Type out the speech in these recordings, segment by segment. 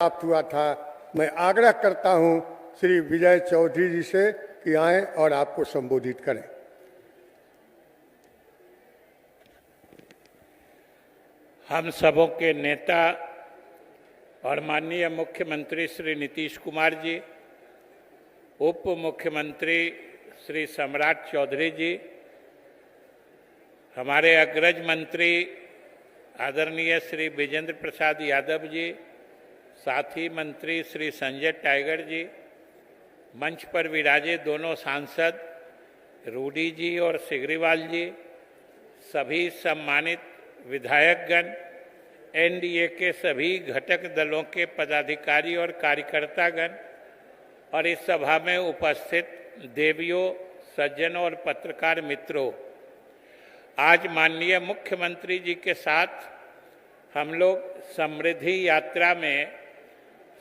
प्राप्त हुआ था। मैं आग्रह करता हूं श्री विजय चौधरी जी से कि आएं और आपको संबोधित करें। हम सबों के नेता और माननीय मुख्यमंत्री श्री नीतीश कुमार जी, उप मुख्यमंत्री श्री सम्राट चौधरी जी, हमारे अग्रज मंत्री आदरणीय श्री विजेंद्र प्रसाद यादव जी, साथी मंत्री श्री संजय टाइगर जी, मंच पर विराजे दोनों सांसद रूडी जी और सिग्रीवाल जी, सभी सम्मानित विधायकगण, एनडीए के सभी घटक दलों के पदाधिकारी और कार्यकर्तागण और इस सभा में उपस्थित देवियों, सज्जनों और पत्रकार मित्रों, आज माननीय मुख्यमंत्री जी के साथ हम लोग समृद्धि यात्रा में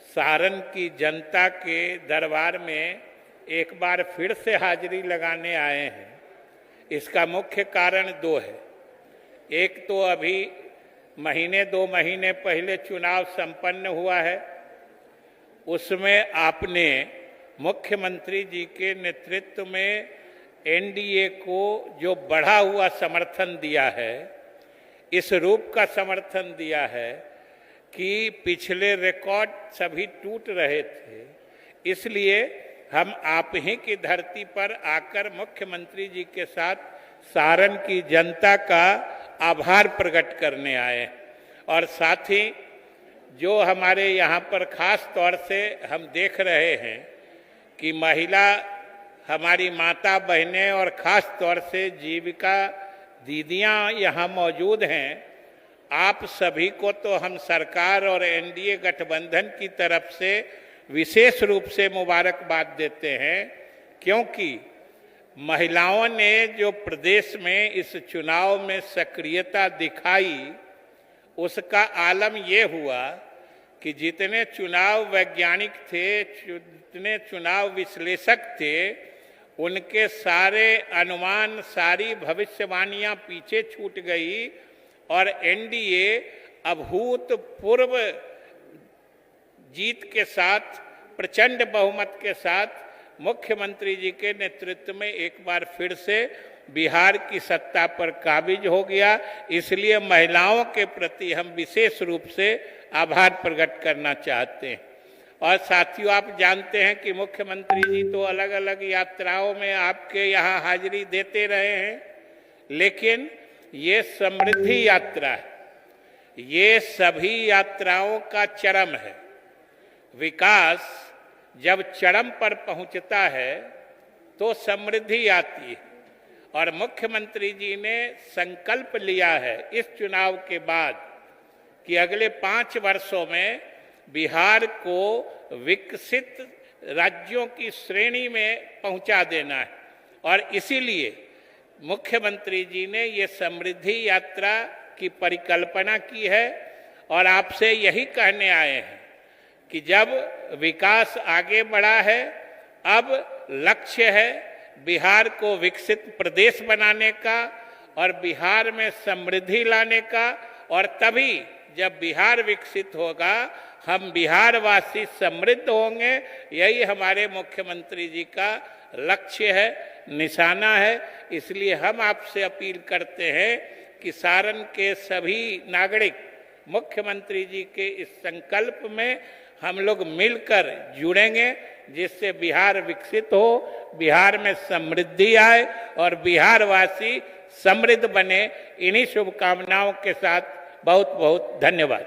सारण की जनता के दरबार में एक बार फिर से हाजिरी लगाने आए हैं। इसका मुख्य कारण दो है। एक तो अभी दो महीने पहले चुनाव संपन्न हुआ है, उसमें आपने मुख्यमंत्री जी के नेतृत्व में एनडीए को जो बढ़ा हुआ समर्थन दिया है, इस रूप का समर्थन दिया है कि पिछले रिकॉर्ड सभी टूट रहे थे। इसलिए हम आप ही की धरती पर आकर मुख्यमंत्री जी के साथ सारण की जनता का आभार प्रकट करने आए और साथ ही जो हमारे यहाँ पर खास तौर से हम देख रहे हैं कि महिला हमारी माता बहनें और खास तौर से जीविका दीदियाँ यहाँ मौजूद हैं, आप सभी को तो हम सरकार और एनडीए गठबंधन की तरफ से विशेष रूप से मुबारकबाद देते हैं, क्योंकि महिलाओं ने जो प्रदेश में इस चुनाव में सक्रियता दिखाई, उसका आलम ये हुआ कि जितने चुनाव वैज्ञानिक थे, जितने चुनाव विश्लेषक थे, उनके सारे अनुमान, सारी भविष्यवाणियां पीछे छूट गई और एनडीए अभूतपूर्व जीत के साथ, प्रचंड बहुमत के साथ मुख्यमंत्री जी के नेतृत्व में एक बार फिर से बिहार की सत्ता पर काबिज हो गया। इसलिए महिलाओं के प्रति हम विशेष रूप से आभार प्रकट करना चाहते हैं। और साथियों, आप जानते हैं कि मुख्यमंत्री जी तो अलग अलग यात्राओं में आपके यहाँ हाजिरी देते रहे हैं, लेकिन ये समृद्धि यात्रा है, ये सभी यात्राओं का चरम है। विकास जब चरम पर पहुंचता है तो समृद्धि आती है और मुख्यमंत्री जी ने संकल्प लिया है इस चुनाव के बाद कि अगले 5 वर्षों में बिहार को विकसित राज्यों की श्रेणी में पहुंचा देना है और इसीलिए मुख्यमंत्री जी ने ये समृद्धि यात्रा की परिकल्पना की है और आपसे यही कहने आए हैं कि जब विकास आगे बढ़ा है, अब लक्ष्य है बिहार को विकसित प्रदेश बनाने का और बिहार में समृद्धि लाने का, और तभी जब बिहार विकसित होगा हम बिहारवासी समृद्ध होंगे। यही हमारे मुख्यमंत्री जी का लक्ष्य है, निशाना है। इसलिए हम आपसे अपील करते हैं कि सारण के सभी नागरिक मुख्यमंत्री जी के इस संकल्प में हम लोग मिलकर जुड़ेंगे, जिससे बिहार विकसित हो, बिहार में समृद्धि आए और बिहारवासी समृद्ध बने। इन्हीं शुभकामनाओं के साथ बहुत बहुत धन्यवाद।